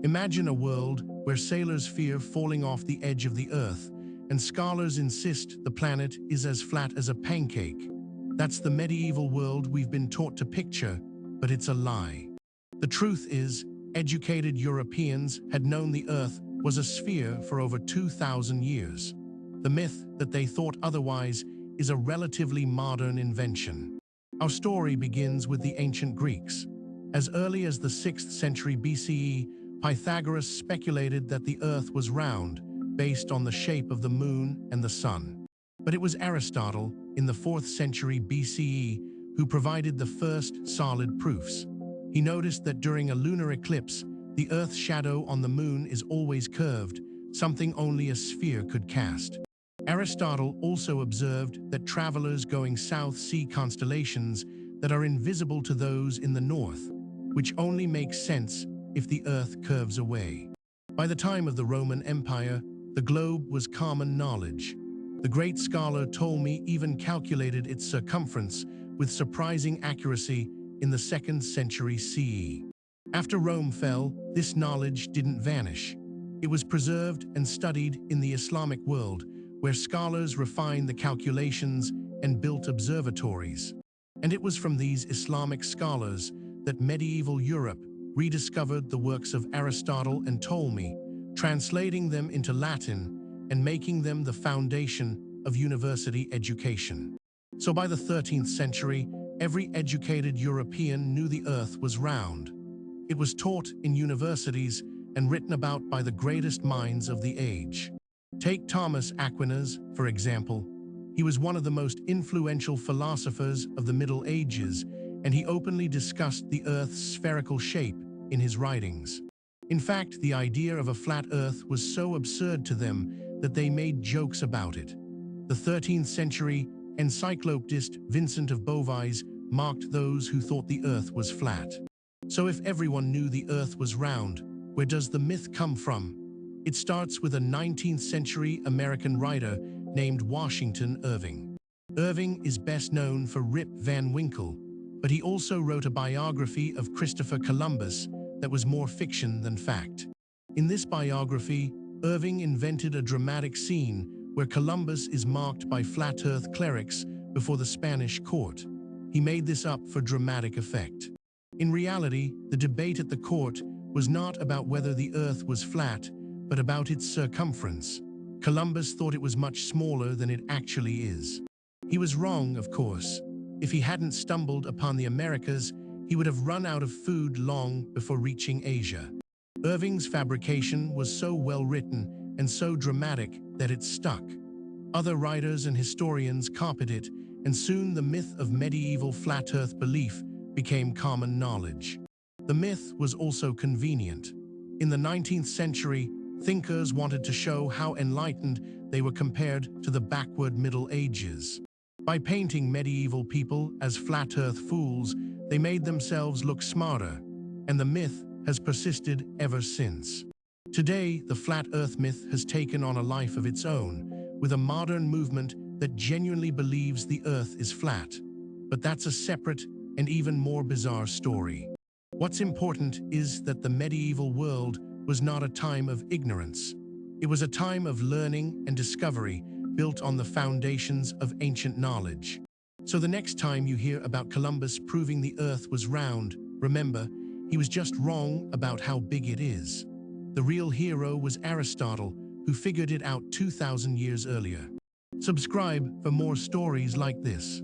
Imagine a world where sailors fear falling off the edge of the Earth, and scholars insist the planet is as flat as a pancake. That's the medieval world we've been taught to picture, but it's a lie. The truth is, educated Europeans had known the Earth was a sphere for over 2,000 years. The myth that they thought otherwise is a relatively modern invention. Our story begins with the ancient Greeks. As early as the 6th century BCE, Pythagoras speculated that the Earth was round, based on the shape of the moon and the sun. But it was Aristotle, in the 4th century BCE, who provided the first solid proofs. He noticed that during a lunar eclipse, the Earth's shadow on the moon is always curved, something only a sphere could cast. Aristotle also observed that travelers going south see constellations that are invisible to those in the north, which only makes sense if the Earth curves away. By the time of the Roman Empire, the globe was common knowledge. The great scholar Ptolemy even calculated its circumference with surprising accuracy in the 2nd century CE. After Rome fell, this knowledge didn't vanish. It was preserved and studied in the Islamic world, where scholars refined the calculations and built observatories. And it was from these Islamic scholars that medieval Europe rediscovered the works of Aristotle and Ptolemy, translating them into Latin and making them the foundation of university education. So by the 13th century, every educated European knew the Earth was round. It was taught in universities and written about by the greatest minds of the age. Take Thomas Aquinas, for example. He was one of the most influential philosophers of the Middle Ages, and he openly discussed the Earth's spherical shape in his writings. In fact, the idea of a flat Earth was so absurd to them that they made jokes about it. The 13th century encyclopedist Vincent of Beauvais mocked those who thought the Earth was flat. So if everyone knew the Earth was round, where does the myth come from? It starts with a 19th century American writer named Washington Irving. Irving is best known for Rip Van Winkle, but he also wrote a biography of Christopher Columbus that was more fiction than fact. In this biography, Irving invented a dramatic scene where Columbus is mocked by flat Earth clerics before the Spanish court. He made this up for dramatic effect. In reality, the debate at the court was not about whether the Earth was flat, but about its circumference. Columbus thought it was much smaller than it actually is. He was wrong, of course. If he hadn't stumbled upon the Americas, he would have run out of food long before reaching Asia. Irving's fabrication was so well written and so dramatic that it stuck. Other writers and historians copied it, and soon the myth of medieval flat Earth belief became common knowledge. The myth was also convenient. In the 19th century, thinkers wanted to show how enlightened they were compared to the backward Middle Ages. By painting medieval people as flat Earth fools, they made themselves look smarter, and the myth has persisted ever since. Today, the flat Earth myth has taken on a life of its own, with a modern movement that genuinely believes the Earth is flat. But that's a separate and even more bizarre story. What's important is that the medieval world was not a time of ignorance. It was a time of learning and discovery, built on the foundations of ancient knowledge. So the next time you hear about Columbus proving the Earth was round, remember, he was just wrong about how big it is. The real hero was Aristotle, who figured it out 2,000 years earlier. Subscribe for more stories like this.